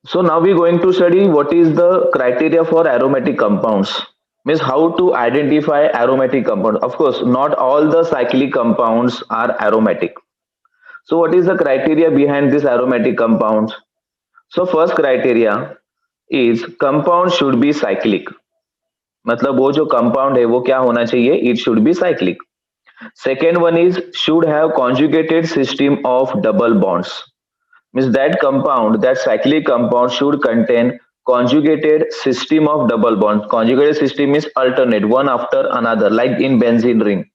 So now we're going to study what is the criteria for aromatic compounds. Means how to identify aromatic compound. Of course, not all the cyclic compounds are aromatic. So what is the criteria behind this aromatic compounds? So first criteria is compound should be cyclic. मतलब वो जो compound है वो क्या होना चाहिए? It should be cyclic. Second one is should have conjugated system of double bonds. Means that compound, that cyclic compound should contain conjugated system of double bonds. Conjugated system is alternate, one after another, like in benzene ring,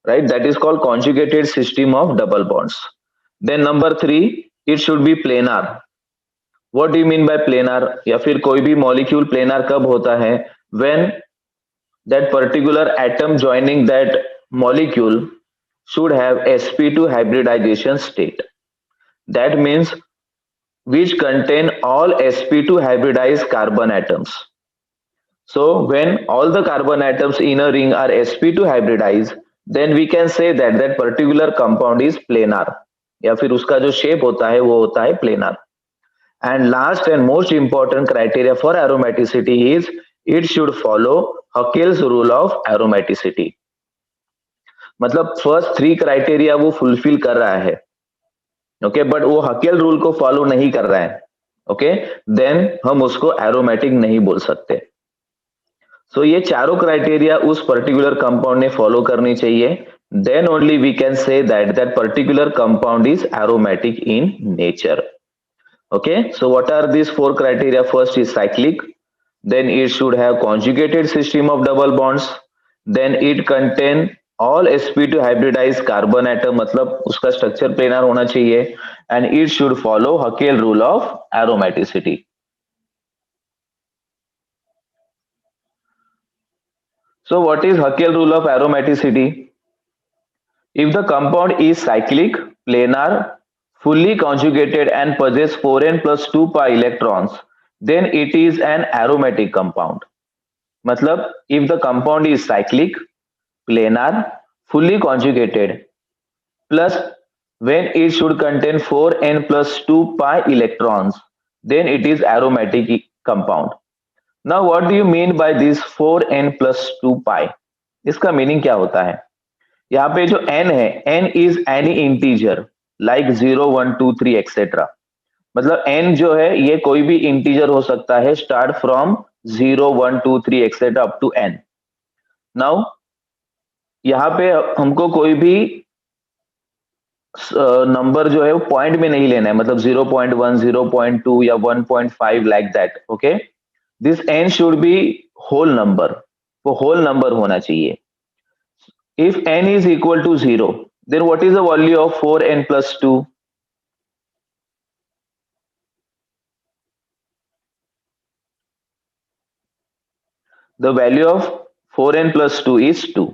right? That is called conjugated system of double bonds. Then number three, it should be planar. What do you mean by planar? या फिर कोई भी molecule planar कब होता है? When that particular atom joining that molecule should have sp2 hybridization state. That means which contain all sp2 hybridized carbon atoms. So when all the carbon atoms in a ring are sp2 hybridized, then we can say that that particular compound is planar, या फिर उसका जो shape होता है वो होता है planar. And last and most important criteria for aromaticity is it should follow Haeckel's rule of aromaticity. मतलब फर्स्ट थ्री क्राइटेरिया वो फुलफिल कर रहा है, ओके, बट वो हकेल रूल को फॉलो नहीं कर रहा है, ओके, देन हम उसको एरोमेटिक नहीं बोल सकते. सो ये चारों क्राइटेरिया उस पर्टिकुलर कंपाउंड ने फॉलो करनी चाहिए, then only we can say that that particular compound is aromatic in nature. Okay, so what are these four criteria? First is cyclic, then it should have conjugated system of double bonds, then it contain all sp2 hybridized carbon atom, मतलब उसका structure planar होना चाहिए, and it should follow Haeckel rule of aromaticity. So what is Haeckel rule of aromaticity? If the compound is cyclic, planar, fully conjugated and possess 4n plus 2 pi electrons, then it is an aromatic compound. मतलब if the compound is cyclic, planar, fully conjugated, plus when it should contain 4n plus 2 pi electrons, then it is aromatic compound. Now what do you mean by this 4n plus 2 pi? इसका meaning क्या होता है? यहाँ पे जो n है, n is any integer like 0 1 2 3 etcetera. मतलब n जो है ये कोई भी इंटीजर हो सकता है, start from 0 1 2 3 etcetera up to n. Now यहाँ पे हमको कोई भी नंबर जो है वो पॉइंट में नहीं लेना है, मतलब 0.1 0.2 या 1.5 like that. Okay, this n should be whole number, वो होल नंबर होना चाहिए. If n is equal to 0, then what is the value of 4n plus 2? The value of 4n plus 2 is 2.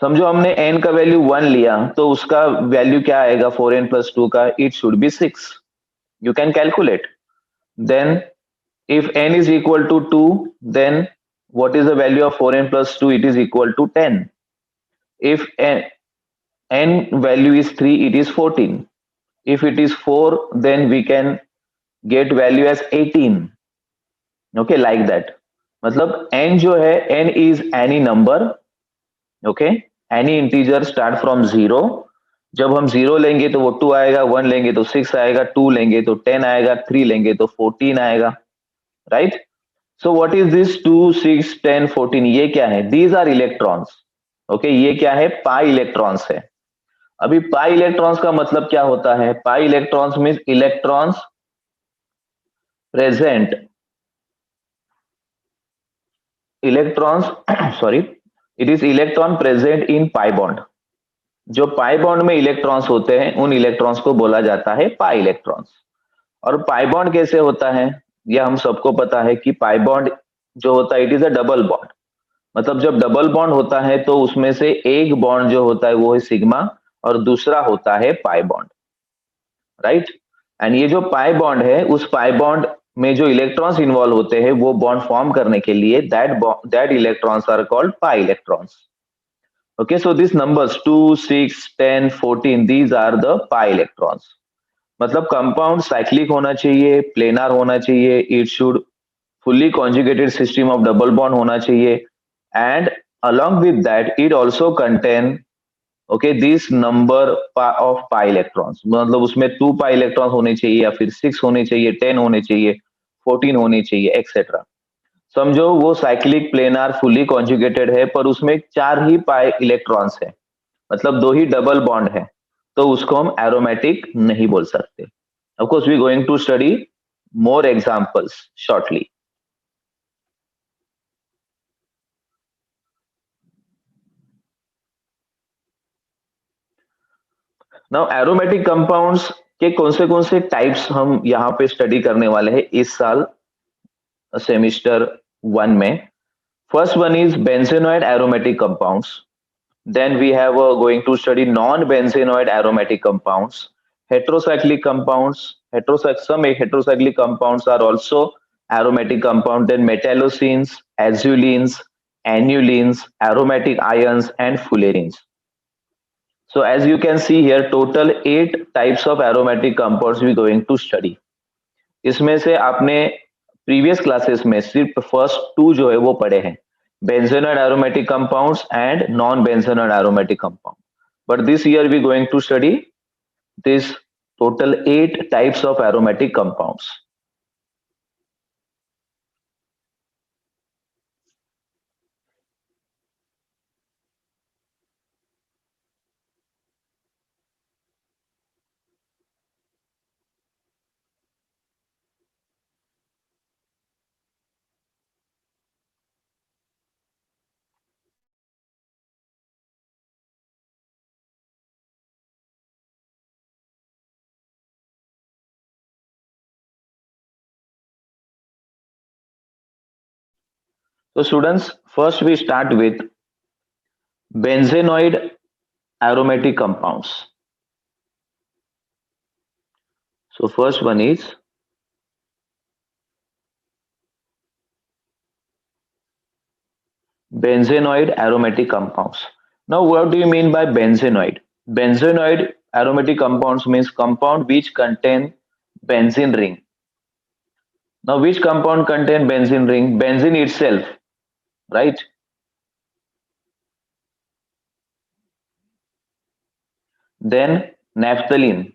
समझो हमने n का value 1 लिया तो उसका value क्या आएगा 4n plus 2 का? It should be 6. You can calculate. Then if n is equal to 2, then what is the value of 4n plus 2? It is equal to 10. If n value is 3, it is 14. If it is 4, then we can get value as 18. Okay, like that. मतलब n जो है, n is any number, okay, any integer start from 0. जब हम 0 लेंगे तो वो 2 आएगा, 1 लेंगे तो 6 आएगा, 2 लेंगे तो 10 आएगा, 3 लेंगे तो 14 आएगा, right? So what is this 2 6 10 14? ये क्या है? These are electrons. ओके, ये क्या है? पाई इलेक्ट्रॉन्स है. अभी पाई इलेक्ट्रॉन्स का मतलब क्या होता है? Pi electrons means electrons present, electrons sorry, it is electron present in pi bond. जो पाई बॉन्ड में इलेक्ट्रॉन्स होते हैं उन इलेक्ट्रॉन्स को बोला जाता है पाई इलेक्ट्रॉन्स. और पाई बॉन्ड कैसे होता है? यह हम सबको पता है कि पाई बॉन्ड जो होता है it is a double bond. मतलब जब डबल बॉन्ड होता है तो उसमें से एक बॉन्ड जो होता है वो है सिग्मा और दूसरा होता है पाई बॉन्ड, राइट? एंड ये जो पाई बॉन्ड है, उस पाई बॉन्ड में जो इलेक्ट्रॉन्स इन्वॉल्व होते हैं वो बॉन्ड फॉर्म करने के लिए that electrons are called pi electrons. Okay, so these numbers 2 6 10 14, these are the pi electrons. मतलब कंपाउंड साइक्लिक होना चाहिए, प्लेनार होना चाहिए, it should fully conjugated system of double bond होना चाहिए, and along with that it also contain okay this number of pi electrons, मतलब उसमें 2 pi electrons होने चाहिए या फिर 6 होने चाहिए, 10 होने चाहिए, 14 होने चाहिए एक्सेट्रा। समझो वो साइक्लिक प्लेनार फुली कॉन्जुगेटेड है पर उसमें 4 ही पाई इलेक्ट्रॉन्स है, मतलब 2 ही डबल बॉन्ड है, तो उसको हम एरोमेटिक नहीं बोल सकते। Of course we going to study more examples shortly. Now aromatic compounds के कौन से टाइप्स हम यहाँ पे स्टडी करने वाले हैं इस साल सेमिस्टर 1 में। First one is benzenoid aromatic compounds, then we have going to study non-benzenoid aromatic compounds, heterocyclic compounds, some heterocyclic compounds are also aromatic compound, then metallocenes, azulines, annulenes, aromatic ions and fullerenes. So as you can see here, total 8 types of aromatic compounds we going to study. इसमें से आपने previous classes में सिर्फ first 2 जो है वो पढ़े हैं, benzenoid aromatic compounds and non-benzenoid aromatic compound. But this year we going to study this total 8 types of aromatic compounds. So students, first we start with benzenoid aromatic compounds. So first one is benzenoid aromatic compounds. Now what do you mean by benzenoid? Benzenoid aromatic compounds means compound which contain benzene ring. Now which compound contain benzene ring? Benzene itself, right? Then naphthalene,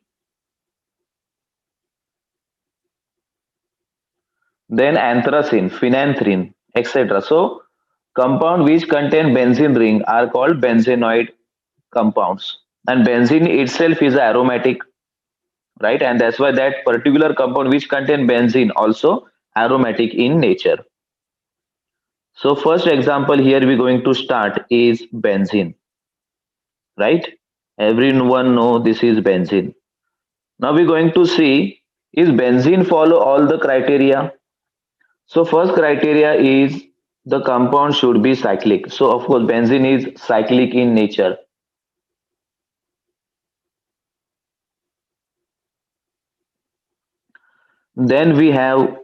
then anthracene, phenanthrene, etc. So compound which contain benzene ring are called benzenoid compounds. And benzene itself is aromatic, right? And that's why that particular compound which contain benzene also aromatic in nature. So first example here we're going to start is benzene, right? Everyone know this is benzene. Now we're going to see, is benzene follow all the criteria? So first criteria is the compound should be cyclic. So of course benzene is cyclic in nature. Then we have,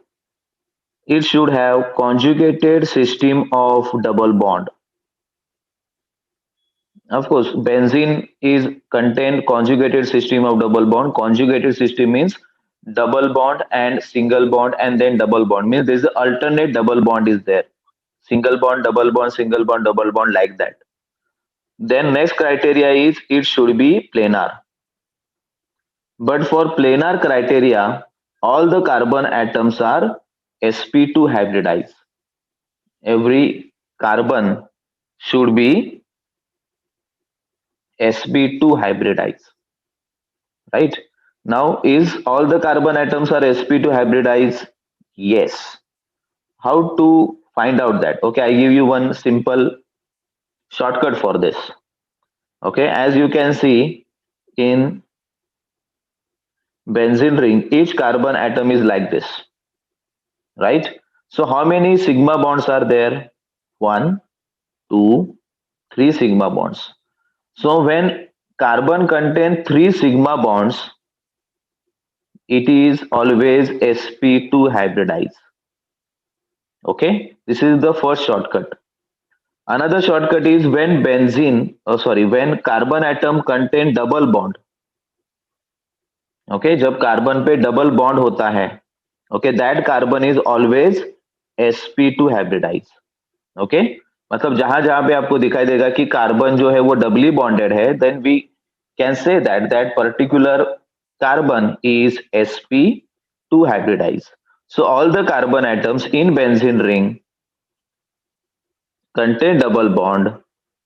it should have conjugated system of double bond. Of course benzene is contain conjugated system of double bond. Conjugated system means double bond and single bond and then double bond, means there is an alternate double bond is there, single bond double bond, single bond double bond, like that. Then next criteria is it should be planar. But for planar criteria, all the carbon atoms are sp2 hybridized. Every carbon should be sp2 hybridized, right? Now, is all the carbon atoms are sp2 hybridized? Yes. How to find out that? Okay, I give you one simple shortcut for this. Okay, as you can see in benzene ring, each carbon atom is like this, right? So how many sigma bonds are there? 1, 2, 3 sigma bonds. So when carbon contain 3 sigma bonds, it is always sp2 hybridized. Okay, this is the first shortcut. Another shortcut is when when carbon atom contain double bond. Okay जब carbon पे double bond होता है, okay that carbon is always sp2 hybridise. Okay मतलब जहां जहां पे आपको दिखाई देगा कि कार्बन जो है वो डबली बॉन्डेड है, then we can say that that particular carbon is sp2 hybridise. So all the carbon atoms in benzene ring contain double bond,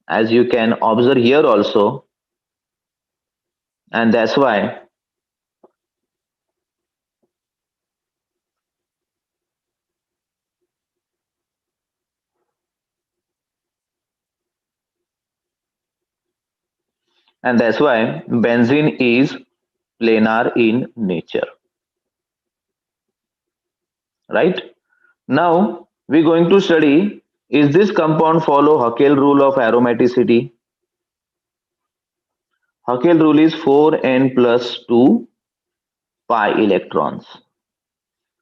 as you can observe here also, and that's why benzene is planar in nature, right? Now we're going to study, is this compound follow Huckel rule of aromaticity? Huckel rule is 4n plus 2 pi electrons,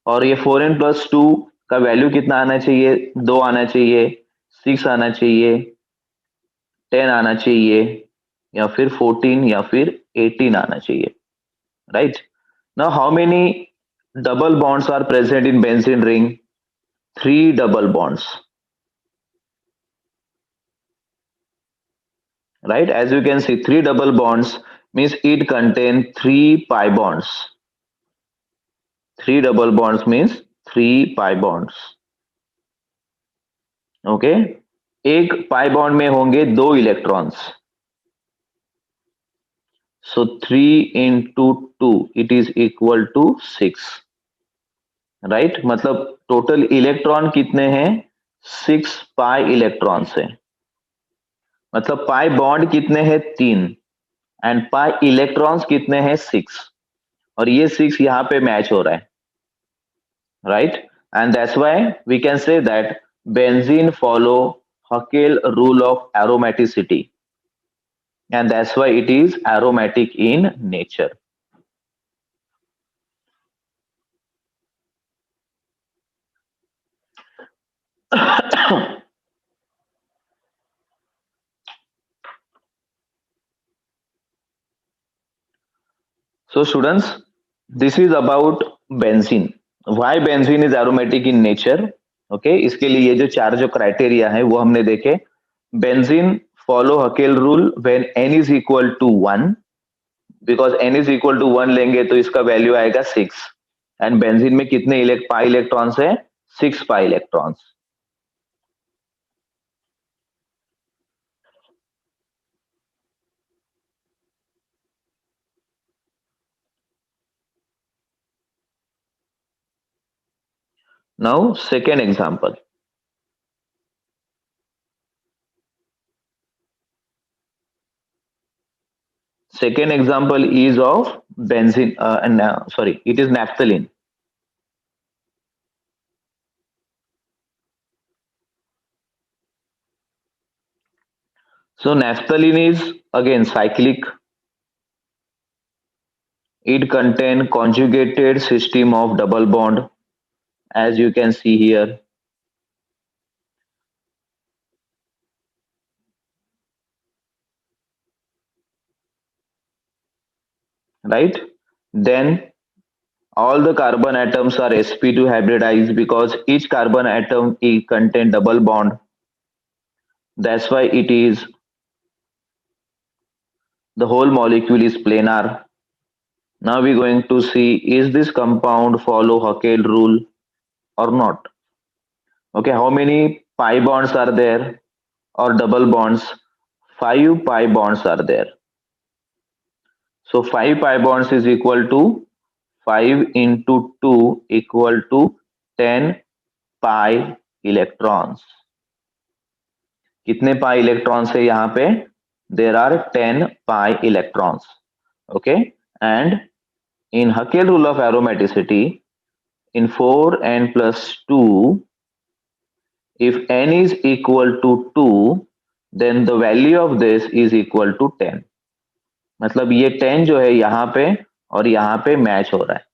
और ये 4n+2 का value कितना आना चाहिए? 2 आना चाहिए, 6 आना चाहिए, 10 आना चाहिए, या फिर 14 या फिर 18 आना चाहिए, right? Now how many double bonds are present in benzene ring? 3 double bonds, right? As you can see, 3 double bonds means it contain 3 pi bonds. 3 double bonds means 3 pi bonds. Okay एक pi bond में होंगे 2 electrons, so 3 into 2 it is equal to 6, right? मतलब total electron कितने हैं? 6 pi electrons है। मतलब pi bond कितने हैं? 3, एंड पाई इलेक्ट्रॉन्स कितने हैं? 6, और ये 6 यहाँ पे मैच हो रहा है, right? And that's why we can say that benzene follow Huckel rule of aromaticity, and that's why it is aromatic in nature. So students, this is about benzene. Why benzene is aromatic in nature? Okay, इसके लिए ये जो चार जो criteria है वो हमने देखे। Benzene follow Huckel rule when n is equal to 1, because n is equal to 1 लेंगे तो इसका वैल्यू आएगा 6, एंड बेंजीन में कितने पाई इलेक्ट्रॉन्स है? 6 pi electrons. Now second example, second example is of benzene and sorry, it is naphthalene. So naphthalene is again cyclic. It contain conjugated system of double bond, as you can see here, right? Then all the carbon atoms are sp2 hybridized because each carbon atom contain double bond. That's why it is, the whole molecule is planar. Now we're going to see, is this compound follow Huckel rule or not? Okay, how many pi bonds are there or double bonds? 5 pi bonds are there. So 5 pi bonds is equal to 5 into 2 equal to 10 pi electrons. कितने pi electrons है यहाँ पे? There are 10 pi electrons. Okay, and in Huckel rule of aromaticity, in 4n plus 2, if n is equal to 2, then the value of this is equal to 10. मतलब ये 10 जो है यहाँ पे और यहाँ पे मैच हो रहा है,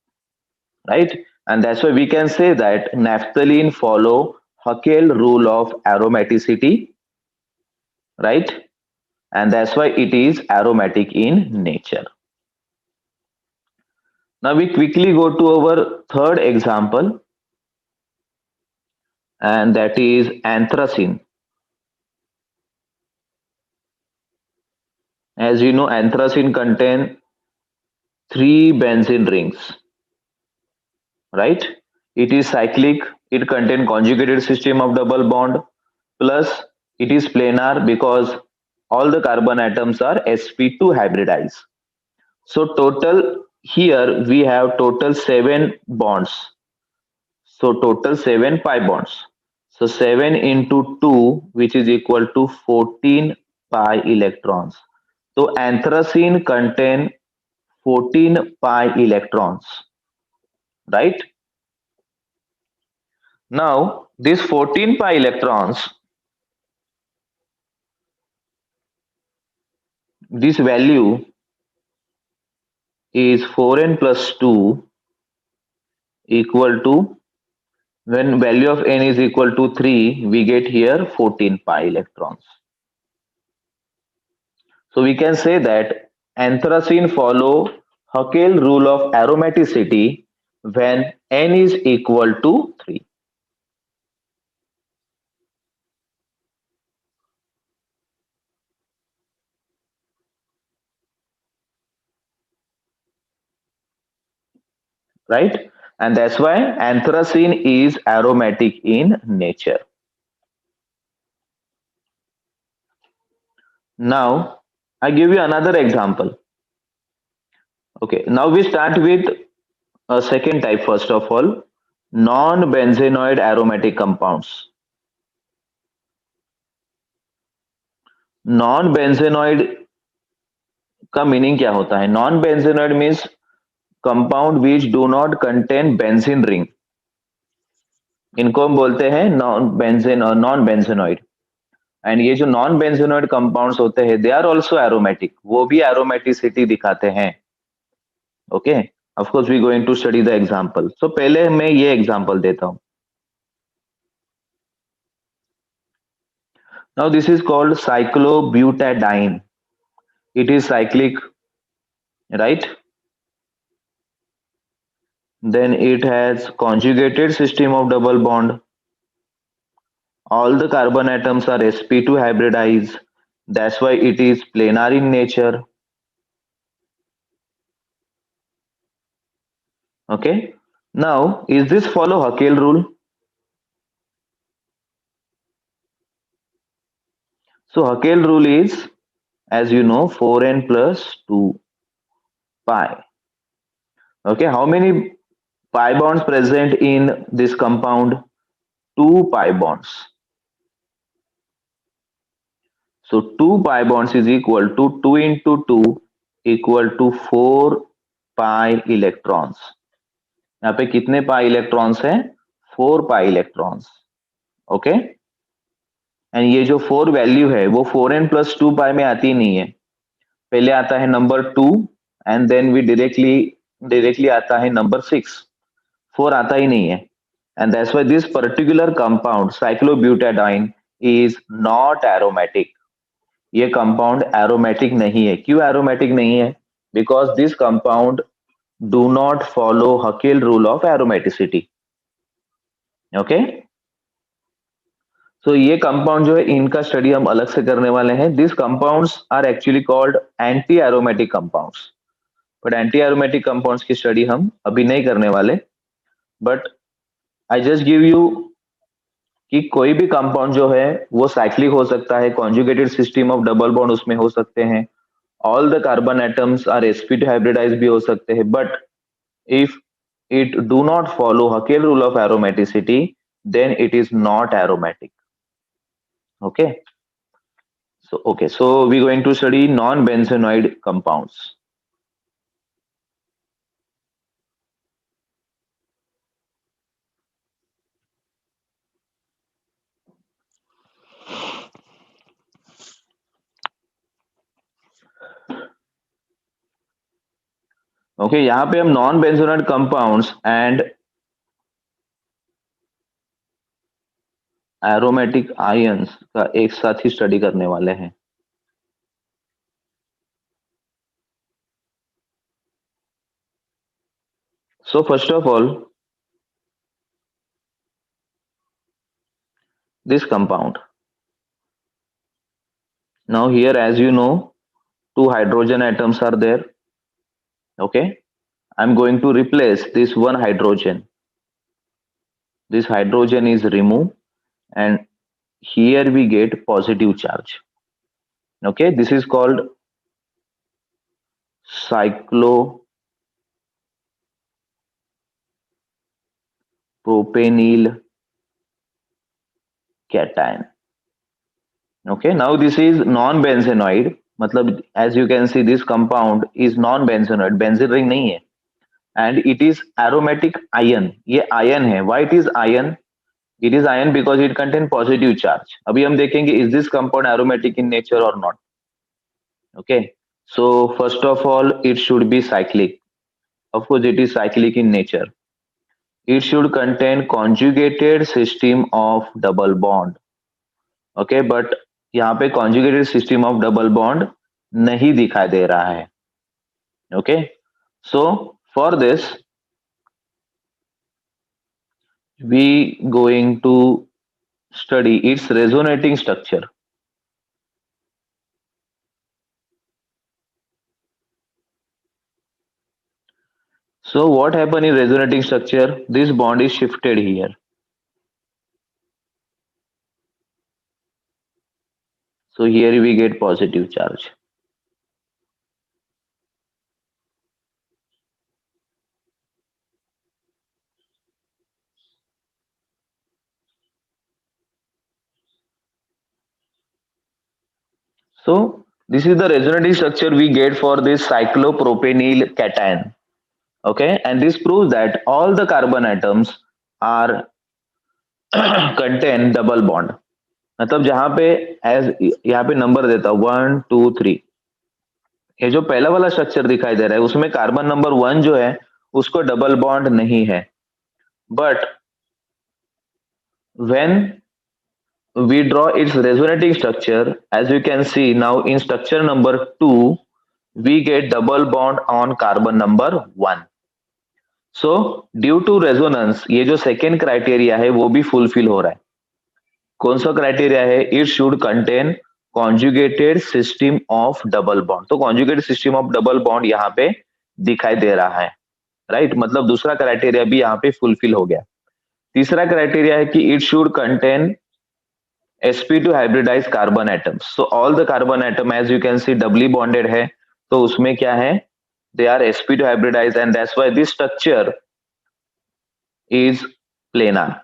right? And that's why we can say that naphthalene follow Huckel rule of aromaticity, right? And that's why it is aromatic in nature. Now we quickly go to our third example, and that is anthracene. As you know, anthracene contain three benzene rings, right? It is cyclic, it contains conjugated system of double bond, plus it is planar because all the carbon atoms are sp2 hybridized. So total here we have total 7 bonds. So total 7 pi bonds. So 7 into 2, which is equal to 14 pi electrons. So anthracene contain 14 pi electrons, right? Now this 14 pi electrons, this value is 4n plus 2 equal to, when value of n is equal to 3, we get here 14 pi electrons. So we can say that anthracene follow Huckel rule of aromaticity when n is equal to 3. Right? And that's why anthracene is aromatic in nature. Now, I give you another example. Okay, now we start with a second type first of all, non-benzenoid aromatic compounds. Non-benzenoid का meaning क्या होता है? Non-benzenoid means compound which do not contain benzene ring. इनको हम बोलते हैं non benzenoid. And ये जो नॉन बेंजेनॉइड कंपाउंड्स होते हैं दे आर आल्सो एरोमेटिक, वो भी एरोमेटिसिटी दिखाते हैं. Okay, of course we going to study the example. So पहले मैं ये एग्जांपल देता हूं. Now this is called cyclobutadiene. It is cyclic, right? Then it has conjugated system of double bond. All the carbon atoms are sp2 hybridized. That's why it is planar in nature. Okay. Now, is this follow Huckel rule? So Huckel rule is, as you know, 4n plus 2 pi. Okay. How many pi bonds present in this compound? 2 pi bonds. So 2 pi bonds is equal to 2 into 2 equal to 4 pi electrons. यहाँ पे कितने pi electrons हैं? 4 pi electrons. Okay, and ये जो 4 value है वो 4n plus 2 पाई में आती नहीं है. पहले आता है number 2 and then we directly आता है नंबर 6. 4 आता ही नहीं है. And that's why this particular compound cyclobutadiene is not aromatic. ये कंपाउंड एरोमेटिक नहीं है. क्यों एरोमेटिक नहीं है? Because this compound do not follow Huckel rule of aromaticity. Okay, so ये कंपाउंड जो है इनका स्टडी हम अलग से करने वाले हैं. This compounds are actually called anti aromatic compounds. But anti aromatic compounds की स्टडी हम अभी नहीं करने वाले. But I just give you कि कोई भी कंपाउंड जो है वो साइक्लिक हो सकता है, conjugated system of double bond उसमें हो सकते हैं, all the carbon atoms are sp2 hybridise भी हो सकते हैं. But if it do not follow Huckel rule of aromaticity, then it is not aromatic. Okay, so we're going to study non-benzenoid compounds. Okay, यहाँ पे हम non benzenoid compounds and aromatic ions का एक साथ ही स्टडी करने वाले हैं. So first of all, this compound. Now here, as you know, two hydrogen atoms are there. Okay, I'm going to replace this one hydrogen. This hydrogen is removed, and here we get positive charge. Okay, this is called cyclopropenyl cation. Okay, now this is non-benzenoid. मतलब as you can see, this compound is non-benzenoid. Benzene ring नहीं है. And it is aromatic ion. ये ion है. Why it is ion? It is ion because it contain positive charge. अभी हम देखेंगे is this compound aromatic in nature or not. Okay. So first of all, it should be cyclic. Of course, it is cyclic in nature. It should contain conjugated system of double bond. Okay, but यहाँ पे conjugated system of double bond नहीं दिखाई दे रहा है. Okay, so for this we going to study its resonating structure. So what happened in resonating structure? This bond is shifted here. So here we get positive charge. So this is the resonating structure we get for this cyclopropenyl cation. Okay, and this proves that all the carbon atoms are contain double bond. मतलब जहां पे as यहाँ पे number देता 1 2 3, ये जो पहला वाला स्ट्रक्चर दिखाई दे रहा है उसमें कार्बन नंबर 1 जो है उसको डबल बॉन्ड नहीं है. But when we draw its resonating structure, as you can see now in structure number 2 we get double bond on carbon number 1. So due to resonance ये जो second criteria है वो भी fulfill हो रहा है. कौन सा क्राइटेरिया है? It should contain conjugated system of double bond. तो conjugated system of double bond यहाँ पे दिखाई दे रहा है. राइट, मतलब दूसरा क्राइटेरिया भी यहाँ पे फुलफिल हो गया. तीसरा क्राइटेरिया है कि it should contain sp2 hybridise carbon atoms. So all the carbon atom as you can see doubly bonded है, तो उसमें क्या है? They are sp2 hybridise and that's why this structure is planar.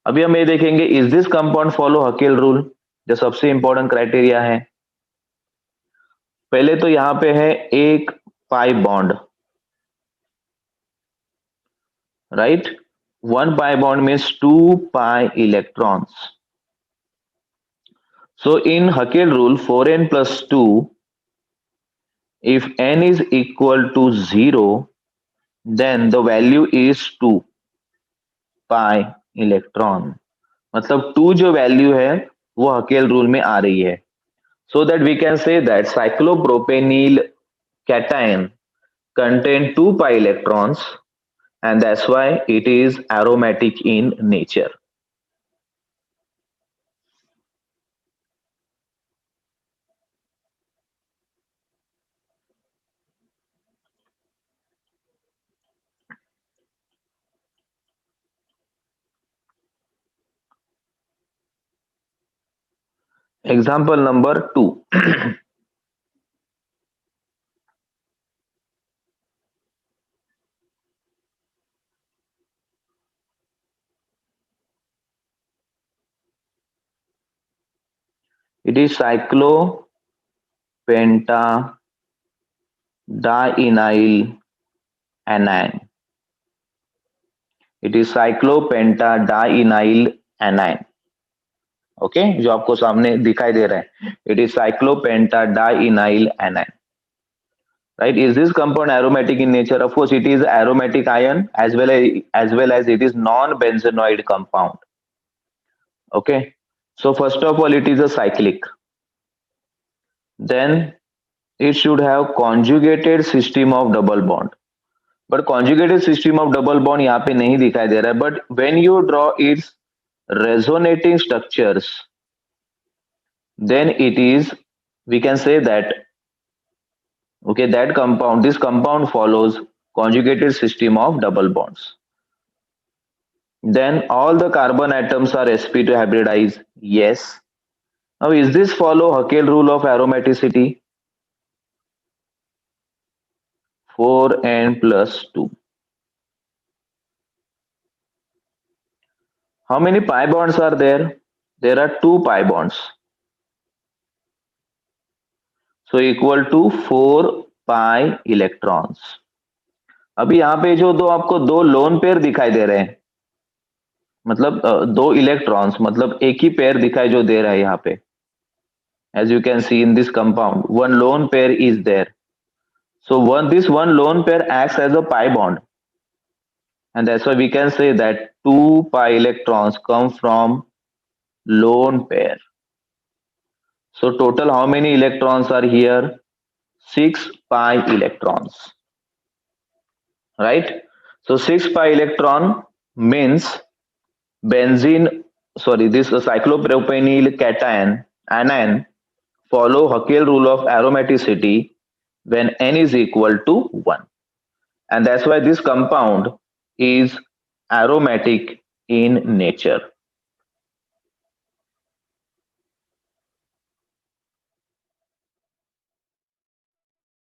अभी हम ये देखेंगे is this compound follow Huckel rule, जो सबसे इंपॉर्टेंट क्राइटेरिया है. पहले तो यहां पे है एक pi bond. Right, 1 pi bond means 2 pi electrons. So in Huckel rule 4n plus 2, if n is equal to 0 then the value is 2 pi electron. मतलब 2 जो वैल्यू है वो हकेल रूल में आ रही है. So that we can say that cyclopropenyl cation contain 2 pi electrons and that's why it is aromatic in nature. Example number 2. It is cyclopentadienyl anion. It is cyclopentadienyl anion. Okay, जो आपको सामने दिखाई दे रहा है, it is cyclopentadienyl anion. Right, is this compound aromatic in nature? Of course it is aromatic ion as well as it is non-benzenoid compound. Okay, so first of all it is a cyclic, then it should have conjugated system of double bond. But conjugated system of double bond यहाँ पे नहीं दिखाई दे रहा है, but when you draw it's resonating structures, then it is, we can say that, okay, that compound, this compound follows conjugated system of double bonds. Then all the carbon atoms are sp2 hybridized. Yes. Now is this follow Huckel rule of aromaticity? 4n plus 2. How many pi bonds are there? There are 2 pi bonds. So equal to 4 pi electrons. अभी यहाँ पे जो दो आपको दो lone pair दिखाई दे रहे हैं, मतलब दो इलेक्ट्रॉन्स, मतलब एक ही पेयर दिखाई जो दे रहा है यहाँ पे. As you can see in this compound, one lone pair is there. So this one lone pair acts as a pi bond, and that's why we can say that 2 pi electrons come from lone pair. So total how many electrons are here? 6 pi electrons, right? So 6 pi electron means benzene, sorry, this cyclopropenyl cation, anion, follow Huckel rule of aromaticity when n is equal to 1. And that's why this compound is aromatic in nature.